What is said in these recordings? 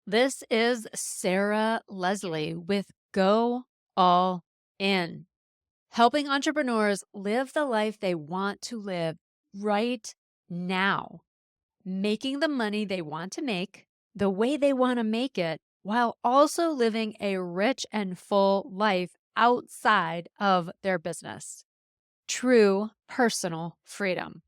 This is Sarah Leslie with Go All In, helping entrepreneurs live the life they want to live right now, making the money they want to make the way they want to make it, while also living a rich and full life outside of their business. True personal freedom.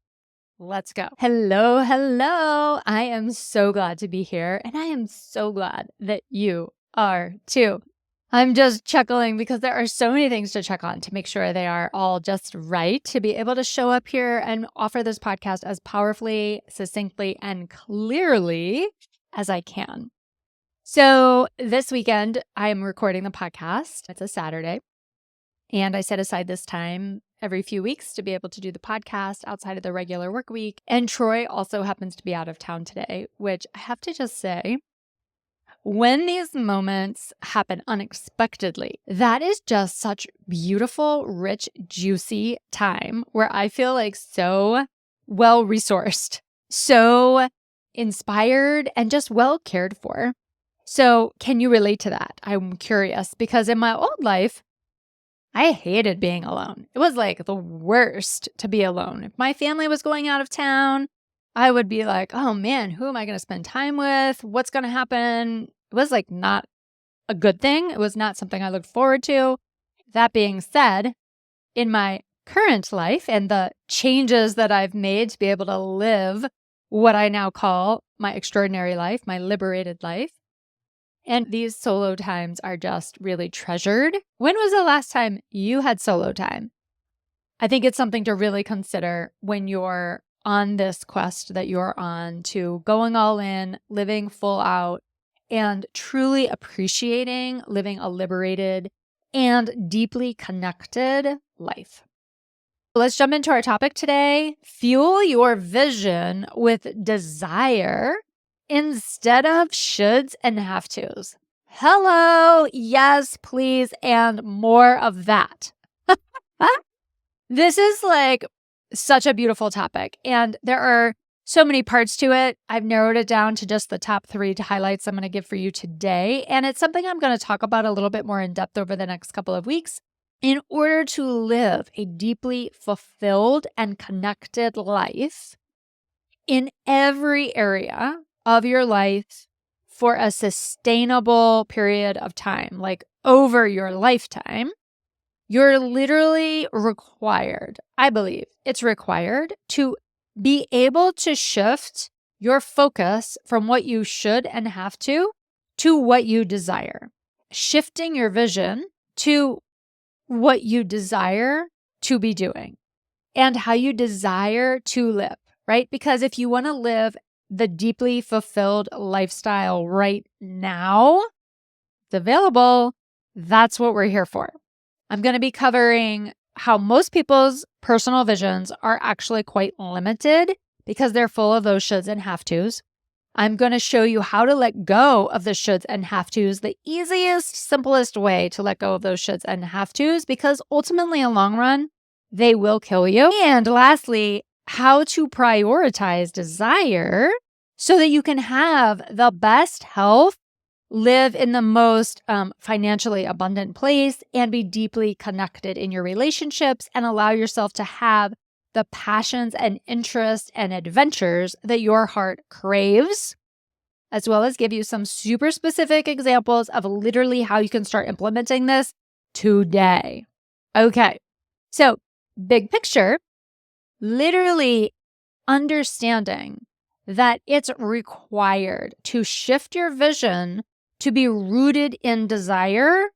Let's go. Hello, hello. I am so glad to be here, and I am so glad that you are too. I'm just chuckling because there are so many things to check on to make sure they are all just right to be able to show up here and offer this podcast as powerfully, succinctly, and clearly as I can. So this weekend, I am recording the podcast. It's a Saturday, and I set aside this time every few weeks to be able to do the podcast outside of the regular work week. And Troy also happens to be out of town today, which I have to just say, when these moments happen unexpectedly, that is just such beautiful, rich, juicy time where I feel like so well resourced, so inspired, and just well cared for. So can you relate to that? I'm curious because in my old life, I hated being alone. It was like the worst to be alone. If my family was going out of town, I would be like, oh man, who am I going to spend time with? What's going to happen? It was like not a good thing. It was not something I looked forward to. That being said, in my current life and the changes that I've made to be able to live what I now call my extraordinary life, my liberated life, and these solo times are just really treasured. When was the last time you had solo time? I think it's something to really consider when you're on this quest that you're on to going all in, living full out, and truly appreciating living a liberated and deeply connected life. Let's jump into our topic today. Fuel your vision with desire instead of shoulds and have tos. Hello, yes, please, and more of that. This is like such a beautiful topic, and there are so many parts to it. I've narrowed it down to just the top 3 highlights I'm going to give for you today, and it's something I'm going to talk about a little bit more in depth over the next couple of weeks in order to live a deeply fulfilled and connected life in every area of your life for a sustainable period of time, like over your lifetime. You're literally required, I believe it's required to be able to shift your focus from what you should and have to what you desire. Shifting your vision to what you desire to be doing and how you desire to live, right? Because if you want to live the deeply fulfilled lifestyle right now, it's available. That's what we're here for. I'm going to be covering how most people's personal visions are actually quite limited because they're full of those shoulds and have tos. I'm going to show you how to let go of the shoulds and have tos, the easiest, simplest way to let go of those shoulds and have tos, because ultimately, in the long run, they will kill you. And lastly, how to prioritize desire so that you can have the best health, live in the most financially abundant place, and be deeply connected in your relationships and allow yourself to have the passions and interests and adventures that your heart craves, as well as give you some super specific examples of literally how you can start implementing this today. Okay, so big picture, literally understanding that it's required to shift your vision to be rooted in desire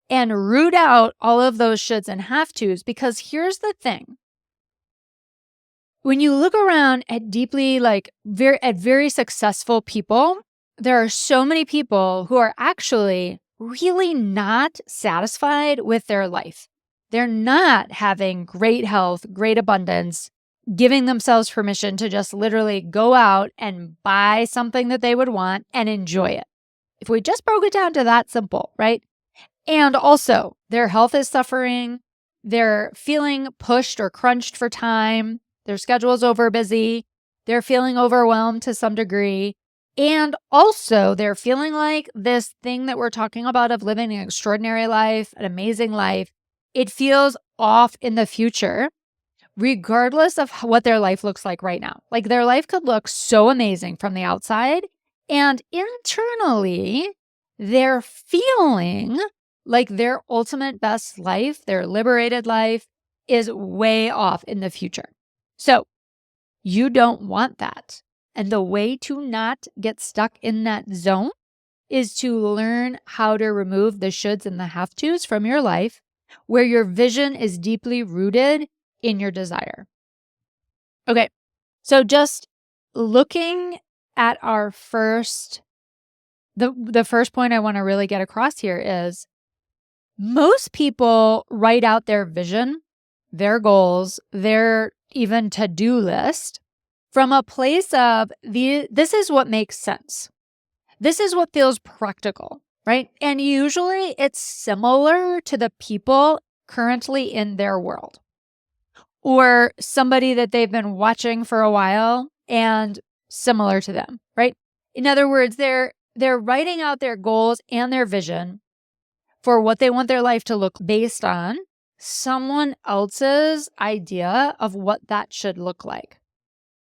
and root out all of those shoulds and have tos, because here's the thing. When you look around at deeply, very successful people, there are so many people who are actually really not satisfied with their life. They're not having great health, great abundance, giving themselves permission to just literally go out and buy something that they would want and enjoy it. If we just broke it down to that simple, right? And also, their health is suffering. They're feeling pushed or crunched for time. Their schedule's over busy. They're feeling overwhelmed to some degree. And also, they're feeling like this thing that we're talking about of living an extraordinary life, an amazing life, it feels off in the future, regardless of what their life looks like right now. Like their life could look so amazing from the outside, and internally, they're feeling like their ultimate best life, their liberated life, is way off in the future. So you don't want that. And the way to not get stuck in that zone is to learn how to remove the shoulds and the have tos from your life where your vision is deeply rooted in your desire. Okay, so just looking at our first, the first point I want to really get across here is most people write out their vision, their goals, their even to-do list from a place of this is what makes sense. This is what feels practical, right? And usually it's similar to the people currently in their world or somebody that they've been watching for a while and similar to them, right? In other words, they're writing out their goals and their vision for what they want their life to look based on someone else's idea of what that should look like,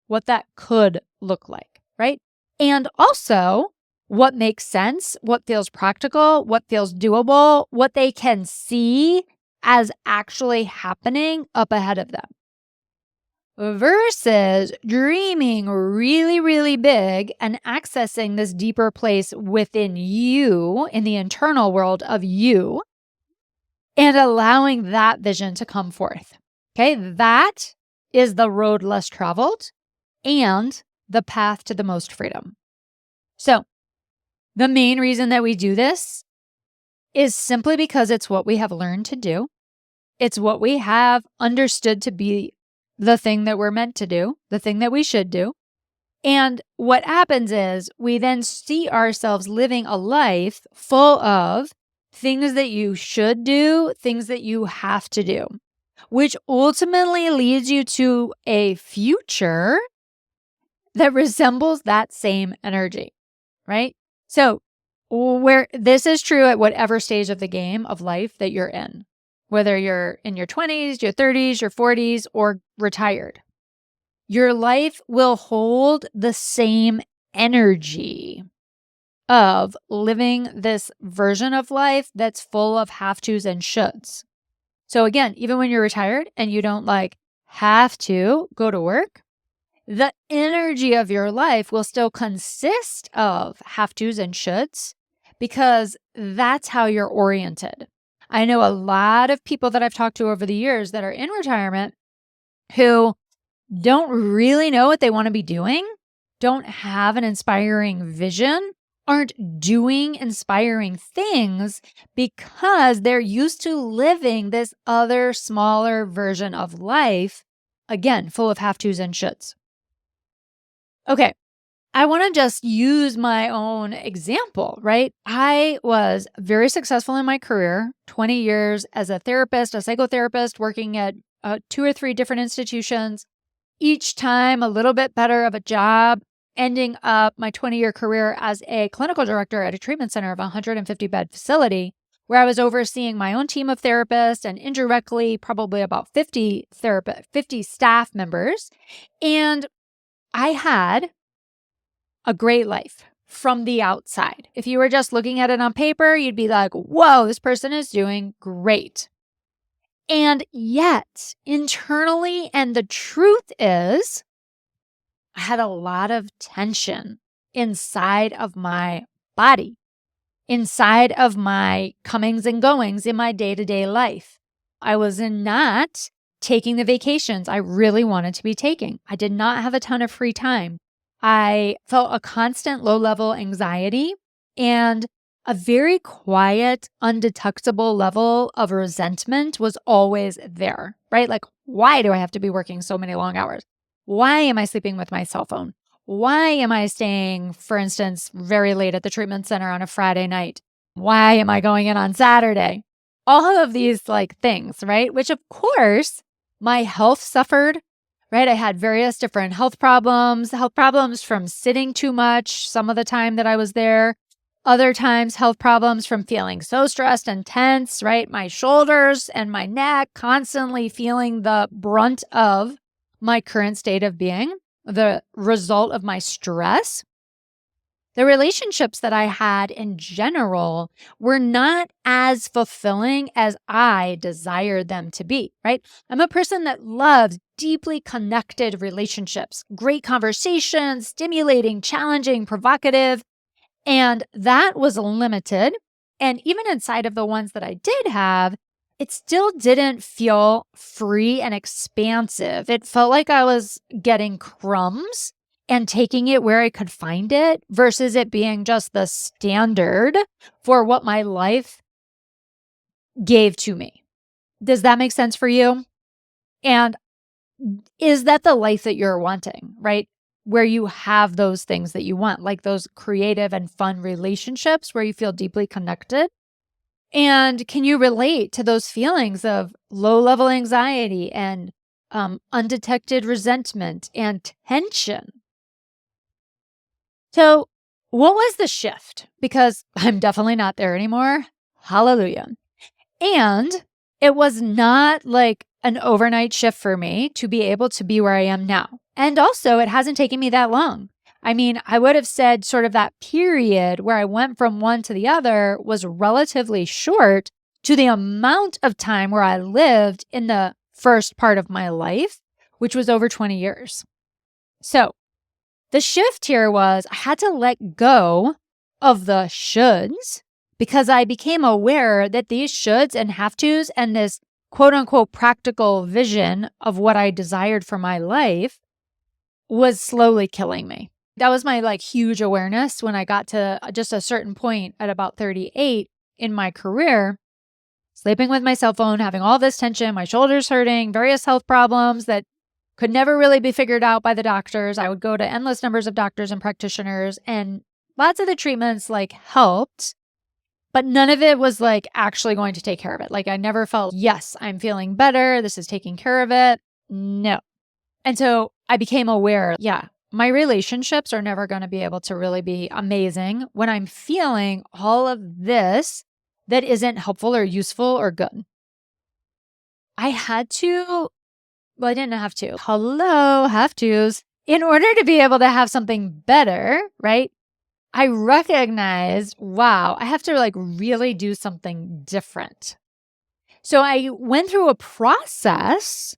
what that could look like, right? And also what makes sense, what feels practical, what feels doable, what they can see as actually happening up ahead of them. Versus dreaming really, really big and accessing this deeper place within you, in the internal world of you, and allowing that vision to come forth. Okay, that is the road less traveled and the path to the most freedom. So, the main reason that we do this is simply because it's what we have learned to do. It's what we have understood to be the thing that we're meant to do, the thing that we should do. And what happens is we then see ourselves living a life full of things that you should do, things that you have to do, which ultimately leads you to a future that resembles that same energy, right? So, where this is true at whatever stage of the game of life that you're in, whether you're in your 20s, your 30s, your 40s, or retired, your life will hold the same energy of living this version of life that's full of have tos and shoulds. So again, even when you're retired and you don't have to go to work, the energy of your life will still consist of have tos and shoulds because that's how you're oriented. I know a lot of people that I've talked to over the years that are in retirement who don't really know what they want to be doing, don't have an inspiring vision, aren't doing inspiring things because they're used to living this other smaller version of life, again, full of have tos and shoulds. Okay, I want to just use my own example, right? I was very successful in my career, 20 years as a therapist, a psychotherapist, working at 2 or 3 different institutions, each time a little bit better of a job, ending up my 20-year career as a clinical director at a treatment center of a 150-bed facility where I was overseeing my own team of therapists and indirectly probably about 50 staff members. And I had a great life from the outside. If you were just looking at it on paper, you'd be like, whoa, this person is doing great. And yet, internally, and the truth is, I had a lot of tension inside of my body, inside of my comings and goings in my day-to-day life. I was not taking the vacations I really wanted to be taking. I did not have a ton of free time. I felt a constant low-level anxiety and a very quiet, undetectable level of resentment was always there, right? Like, why do I have to be working so many long hours? Why am I sleeping with my cell phone? Why am I staying, for instance, very late at the treatment center on a Friday night? Why am I going in on Saturday? All of these things, right? Which of course, my health suffered, right? I had various different health problems from sitting too much some of the time that I was there. Other times, health problems from feeling so stressed and tense, right? My shoulders and my neck constantly feeling the brunt of my current state of being, the result of my stress. The relationships that I had in general were not as fulfilling as I desired them to be, right? I'm a person that loves deeply connected relationships, great conversations, stimulating, challenging, provocative. And that was limited. And even inside of the ones that I did have, it still didn't feel free and expansive. It felt like I was getting crumbs and taking it where I could find it versus it being just the standard for what my life gave to me. Does that make sense for you? And is that the life that you're wanting, right? Where you have those things that you want, like those creative and fun relationships where you feel deeply connected? And can you relate to those feelings of low level anxiety and undetected resentment and tension? So, what was the shift? Because I'm definitely not there anymore. Hallelujah. And it was not like an overnight shift for me to be able to be where I am now. And also, it hasn't taken me that long. I mean, I would have said sort of that period where I went from one to the other was relatively short to the amount of time where I lived in the first part of my life, which was over 20 years. So the shift here was I had to let go of the shoulds because I became aware that these shoulds and have tos and this quote unquote practical vision of what I desired for my life was slowly killing me. That was my huge awareness when I got to just a certain point at about 38 in my career, sleeping with my cell phone, having all this tension, my shoulders hurting, various health problems that could never really be figured out by the doctors. I would go to endless numbers of doctors and practitioners, and lots of the treatments helped, but none of it was actually going to take care of it. I never felt, yes, I'm feeling better. This is taking care of it. No. And so I became aware, yeah, my relationships are never going to be able to really be amazing when I'm feeling all of this that isn't helpful or useful or good. I had to, well, I didn't have to. Hello, have tos. In order to be able to have something better, right? I recognized, wow, I have to really do something different. So I went through a process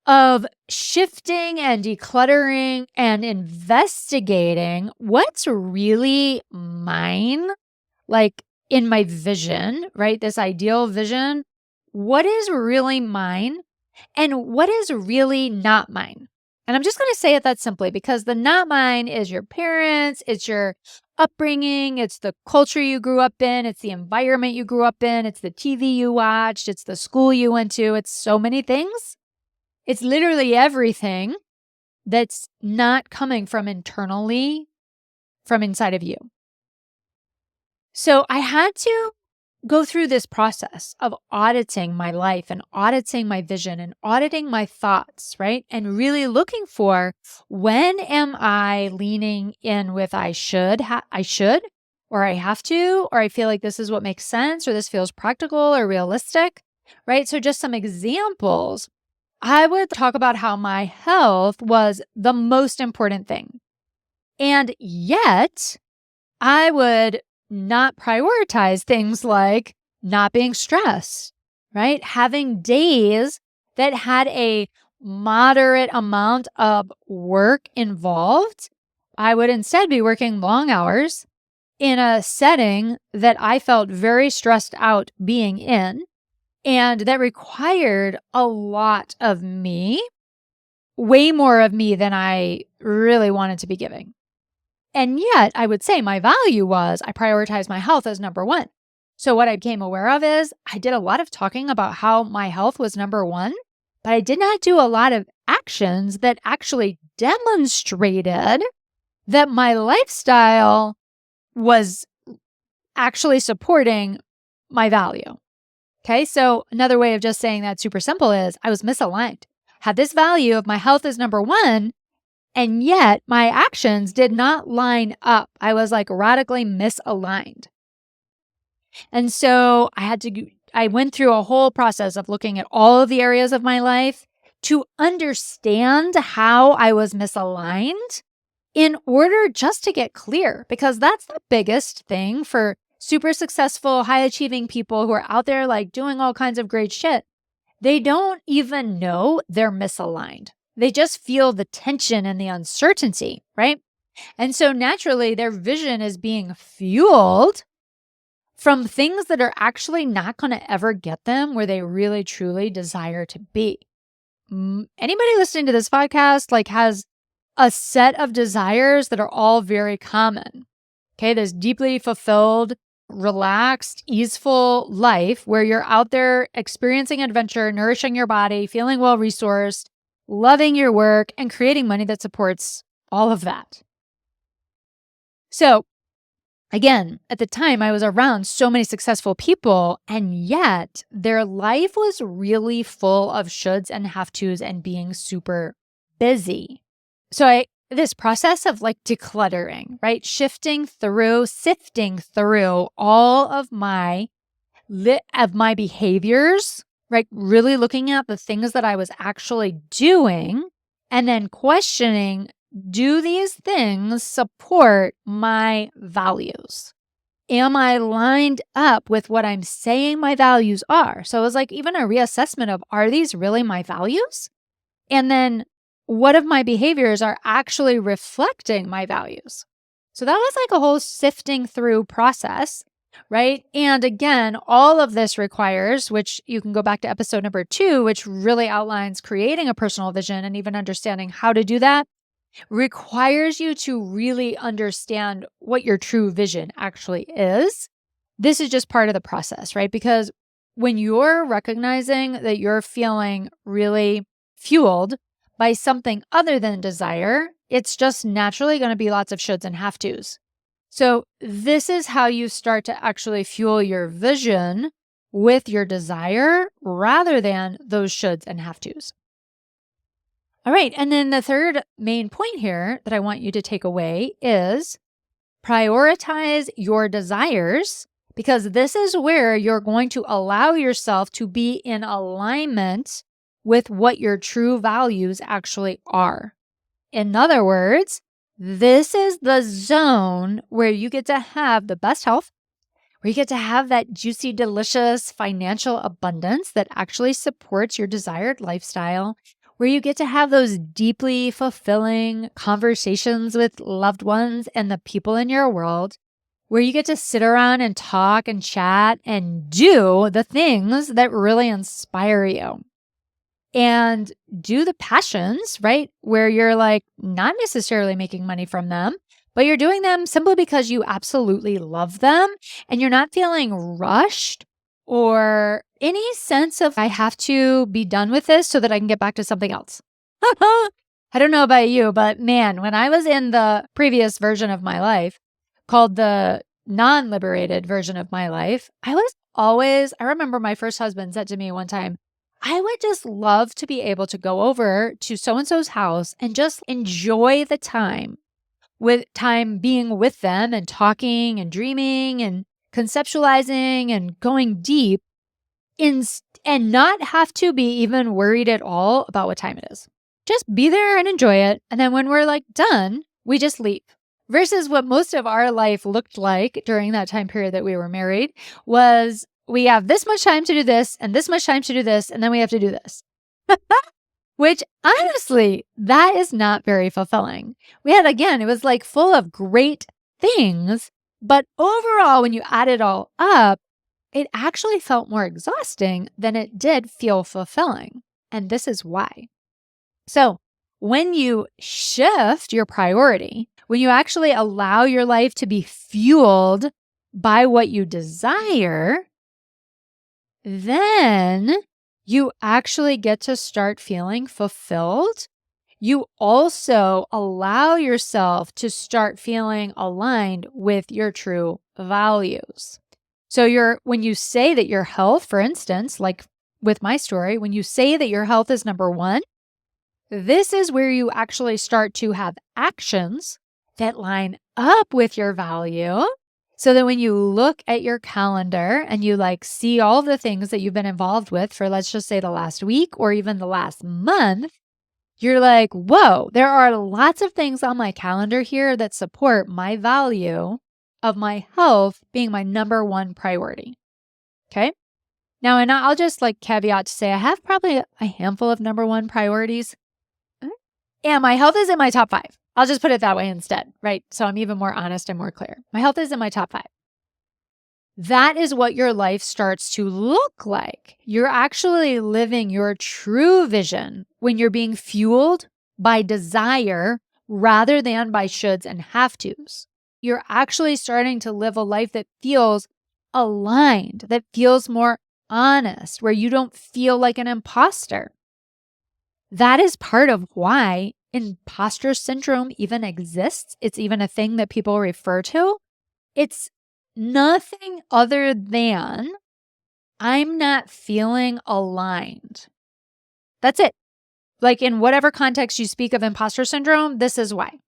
of shifting and decluttering and investigating what's really mine, in my vision, right? This ideal vision. What is really mine and what is really not mine? And I'm just going to say it that simply because the not mine is your parents, it's your upbringing, it's the culture you grew up in, it's the environment you grew up in, it's the TV you watched, it's the school you went to, it's so many things. It's literally everything that's not coming from internally, from inside of you. So I had to go through this process of auditing my life and auditing my vision and auditing my thoughts, right? And really looking for, when am I leaning in with I should, or I have to, or I feel like this is what makes sense, or this feels practical or realistic, right? So just some examples. I would talk about how my health was the most important thing. And yet I would not prioritize things like not being stressed, right? Having days that had a moderate amount of work involved. I would instead be working long hours in a setting that I felt very stressed out being in, and that required a lot of me, way more of me than I really wanted to be giving. And yet I would say my value was I prioritized my health as number one. So what I became aware of is I did a lot of talking about how my health was number one, but I did not do a lot of actions that actually demonstrated that my lifestyle was actually supporting my value. Okay. So another way of just saying that super simple is I was misaligned. had this value of my health is number one, and yet my actions did not line up. I was like radically misaligned. And so I went through a whole process of looking at all of the areas of my life to understand how I was misaligned in order just to get clear, because that's the biggest thing for super successful, high achieving people who are out there like doing all kinds of great shit. They don't even know they're misaligned. They just feel the tension and the uncertainty, right? And so naturally, their vision is being fueled from things that are actually not going to ever get them where they really, truly desire to be. Anybody listening to this podcast like has a set of desires that are all very common. Okay, this deeply fulfilled, relaxed, easeful life where you're out there experiencing adventure, nourishing your body, feeling well-resourced, loving your work, and creating money that supports all of that. So again, at the time, I was around so many successful people, and yet their life was really full of shoulds and have-tos and being super busy. So this process of like decluttering, right? Sifting through all of my behaviors, right? Really looking at the things that I was actually doing and then questioning, do these things support my values? Am I lined up with what I'm saying my values are? So it was like even a reassessment of, are these really my values? And then what of my behaviors are actually reflecting my values? So that was like a whole sifting through process, right? And again, all of this requires, which you can go back to episode number 2, which really outlines creating a personal vision and even understanding how to do that, requires you to really understand what your true vision actually is. This is just part of the process, right? Because when you're recognizing that you're feeling really fueled by something other than desire, it's just naturally going to be lots of shoulds and have-tos. So this is how you start to actually fuel your vision with your desire rather than those shoulds and have-tos. All right. And then the third main point here that I want you to take away is prioritize your desires, because this is where you're going to allow yourself to be in alignment with what your true values actually are. In other words, this is the zone where you get to have the best health, where you get to have that juicy, delicious financial abundance that actually supports your desired lifestyle, where you get to have those deeply fulfilling conversations with loved ones and the people in your world, where you get to sit around and talk and chat and do the things that really inspire you. And do the passions, right? Where you're like not necessarily making money from them, but you're doing them simply because you absolutely love them and you're not feeling rushed or any sense of, I have to be done with this so that I can get back to something else. I don't know about you, but man, when I was in the previous version of my life called the non-liberated version of my life, I remember my first husband said to me one time, I would just love to be able to go over to so-and-so's house and just enjoy the time being with them and talking and dreaming and conceptualizing and going deep and not have to be even worried at all about what time it is. Just be there and enjoy it. And then when we're like done, we just leave. Versus what most of our life looked like during that time period that we were married was we have this much time to do this and this much time to do this, and then we have to do this. Which honestly, that is not very fulfilling. It was like full of great things, but overall, when you add it all up, it actually felt more exhausting than it did feel fulfilling. And this is why. So when you shift your priority, when you actually allow your life to be fueled by what you desire, then you actually get to start feeling fulfilled. You also allow yourself to start feeling aligned with your true values. So when you say that your health, for instance, like with my story, when you say that your health is number one, this is where you actually start to have actions that line up with your value. So that when you look at your calendar and you see all the things that you've been involved with for, let's just say, the last week or even the last month, you're like, whoa, there are lots of things on my calendar here that support my value of my health being my number one priority. Okay. Now, and I'll just caveat to say I have probably a handful of number one priorities. And my health is in my top 5. I'll just put it that way instead, right? So I'm even more honest and more clear. My health is in my top 5. That is what your life starts to look like. You're actually living your true vision when you're being fueled by desire rather than by shoulds and have-tos. You're actually starting to live a life that feels aligned, that feels more honest, where you don't feel like an imposter. That is part of why imposter syndrome even exists. It's even a thing that people refer to. It's nothing other than I'm not feeling aligned. That's it. In whatever context you speak of imposter syndrome, this is why.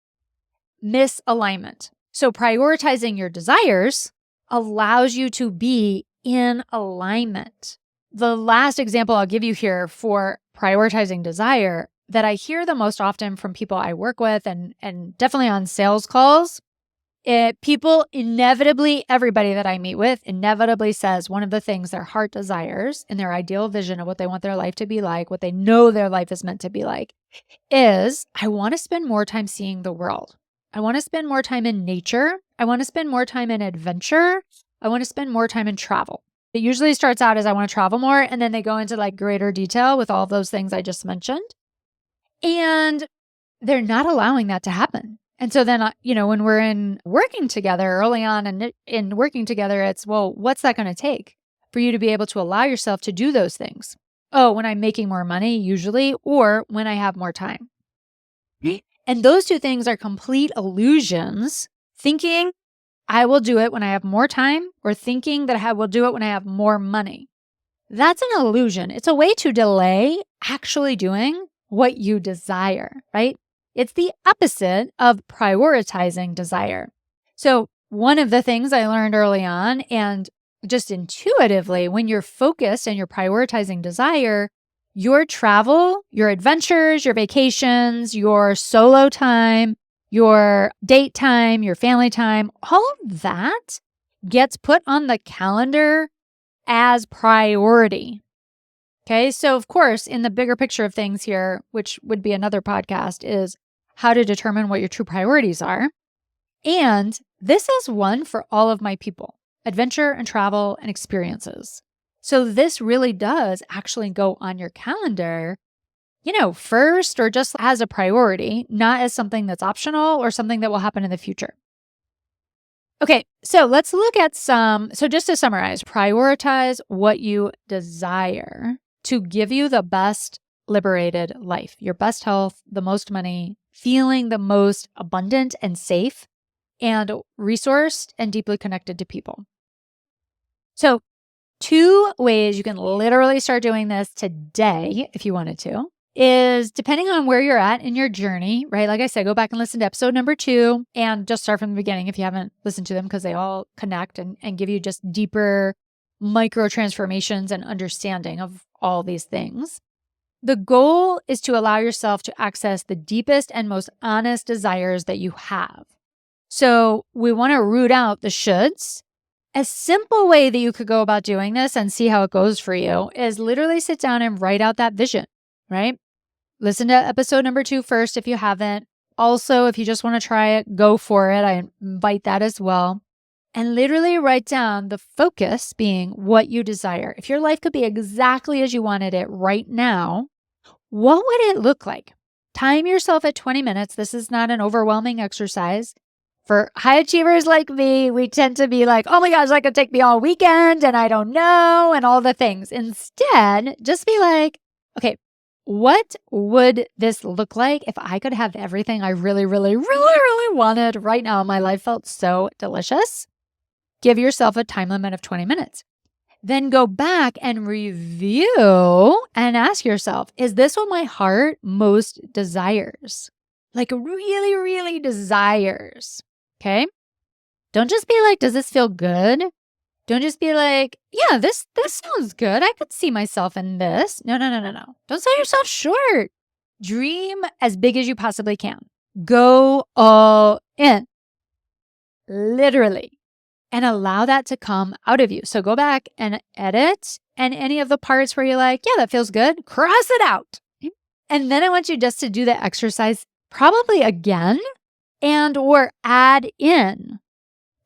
Misalignment. So prioritizing your desires allows you to be in alignment. The last example I'll give you here for prioritizing desire that I hear the most often from people I work with and definitely on sales calls, people inevitably, everybody that I meet with inevitably says one of the things their heart desires in their ideal vision of what they want their life to be like, what they know their life is meant to be like, is I want to spend more time seeing the world. I want to spend more time in nature. I want to spend more time in adventure. I want to spend more time in travel. It usually starts out as I want to travel more, and then they go into greater detail with all of those things I just mentioned. And they're not allowing that to happen. And so then, when we're in working together early on and in working together, it's, well, what's that going to take for you to be able to allow yourself to do those things? Oh, when I'm making more money, usually, or when I have more time. And those two things are complete illusions, thinking I will do it when I have more time or thinking that I will do it when I have more money. That's an illusion. It's a way to delay actually doing what you desire, right? It's the opposite of prioritizing desire. So one of the things I learned early on, and just intuitively, when you're focused and you're prioritizing desire, your travel, your adventures, your vacations, your solo time, your date time, your family time, all of that gets put on the calendar as priority. Okay, so of course, in the bigger picture of things here, which would be another podcast, is how to determine what your true priorities are. And this is one for all of my people: adventure and travel and experiences. So this really does actually go on your calendar, first, or just as a priority, not as something that's optional or something that will happen in the future. Okay, so let's look at so just to summarize, prioritize what you desire to give you the best liberated life, your best health, the most money, feeling the most abundant and safe and resourced and deeply connected to people. So 2 ways you can literally start doing this today, if you wanted to, is depending on where you're at in your journey, right? Like I said, go back and listen to episode number 2 and just start from the beginning if you haven't listened to them, because they all connect and give you just deeper micro transformations and understanding of all these things. The goal is to allow yourself to access the deepest and most honest desires that you have. So we want to root out the shoulds. A simple way that you could go about doing this and see how it goes for you is literally sit down and write out that vision, right? Listen to episode number 2 first if you haven't. Also, if you just want to try it, go for it. I invite that as well. And literally write down the focus being what you desire. If your life could be exactly as you wanted it right now, what would it look like? Time yourself at 20 minutes. This is not an overwhelming exercise. For high achievers like me, we tend to be like, oh my gosh, that could take me all weekend and I don't know, and all the things. Instead, just be like, okay, what would this look like if I could have everything I really, really, really, really wanted right now? My life felt so delicious. Give yourself a time limit of 20 minutes. then go back and review and ask yourself, is this what my heart most desires? Like really, really desires. Okay. Don't just be like, does this feel good? Don't just be like, yeah, this sounds good. I could see myself in this. No, no, no, no, no. Don't sell yourself short. Dream as big as you possibly can. Go all in. Literally. And allow that to come out of you. So go back and edit, and any of the parts where you're like, yeah, that feels good, cross it out. And then I want you just to do the exercise probably again and or add in.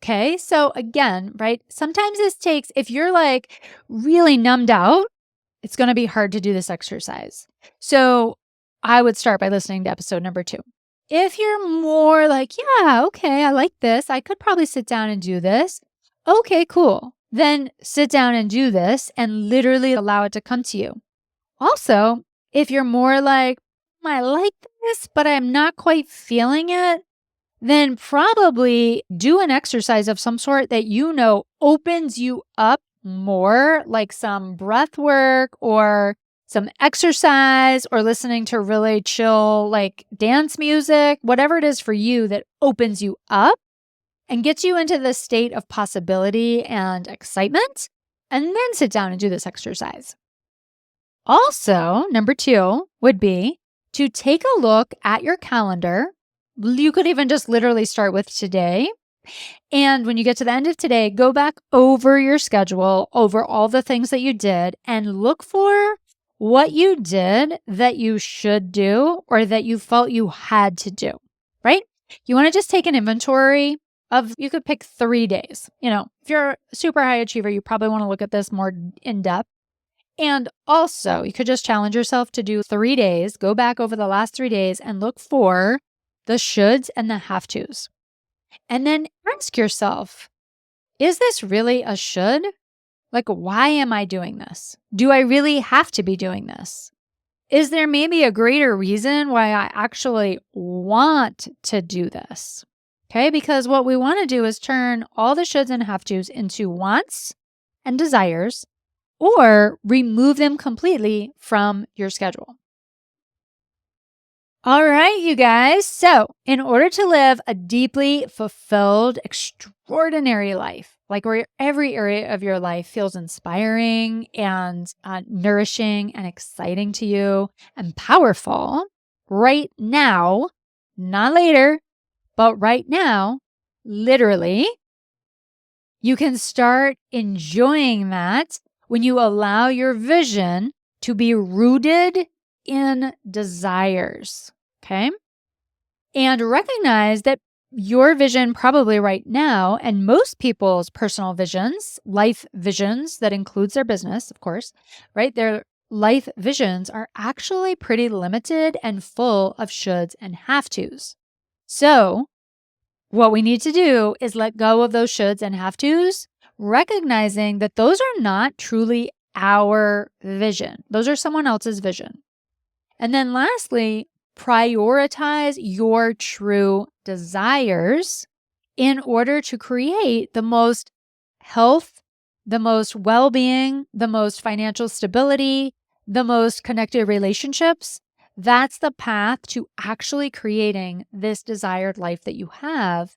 Okay. So again, right? Sometimes this takes, if you're like really numbed out, it's going to be hard to do this exercise. So I would start by listening to episode number 2. If you're more like, yeah, okay, I like this. I could probably sit down and do this. Okay, cool. Then sit down and do this and literally allow it to come to you. Also, if you're more like, I like this, but I'm not quite feeling it, then probably do an exercise of some sort that you know opens you up more, like some breath work or some exercise or listening to really chill, like dance music, whatever it is for you that opens you up and gets you into the state of possibility and excitement. And then sit down and do this exercise. Also, number 2 would be to take a look at your calendar. You could even just literally start with today. And when you get to the end of today, go back over your schedule, over all the things that you did, and look for what you did that you should do or that you felt you had to do, right? You want to just take an inventory of, you could pick 3 days. If you're a super high achiever, you probably want to look at this more in depth. And also, you could just challenge yourself to do 3 days, go back over the last 3 days and look for the shoulds and the have tos. And then ask yourself, is this really a should? Like, why am I doing this? Do I really have to be doing this? Is there maybe a greater reason why I actually want to do this? Okay, because what we want to do is turn all the shoulds and have tos into wants and desires, or remove them completely from your schedule. All right, you guys. So, in order to live a deeply fulfilled, extraordinary life, like where every area of your life feels inspiring and nourishing and exciting to you and powerful right now, not later, but right now, literally, you can start enjoying that when you allow your vision to be rooted in desires. Okay. And recognize that your vision, probably right now, and most people's personal visions, life visions that includes their business, of course, right? Their life visions are actually pretty limited and full of shoulds and have tos. So, what we need to do is let go of those shoulds and have tos, recognizing that those are not truly our vision. Those are someone else's vision. And then lastly, prioritize your true desires in order to create the most health, the most well-being, the most financial stability, the most connected relationships. That's the path to actually creating this desired life that you have,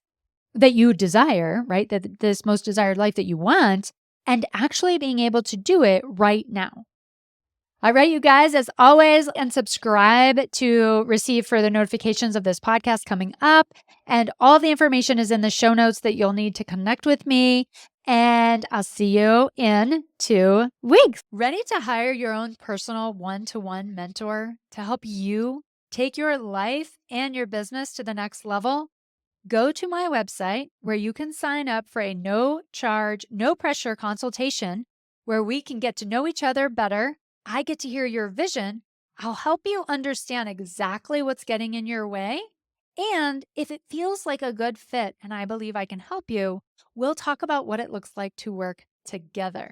that you desire, right? That this most desired life that you want, and actually being able to do it right now. All right, you guys, as always, and subscribe to receive further notifications of this podcast coming up. And all the information is in the show notes that you'll need to connect with me. And I'll see you in 2 weeks. Ready to hire your own personal one-to-one mentor to help you take your life and your business to the next level? Go to my website where you can sign up for a no charge, no pressure consultation where we can get to know each other better. I get to hear your vision. I'll help you understand exactly what's getting in your way. And if it feels like a good fit and I believe I can help you, we'll talk about what it looks like to work together.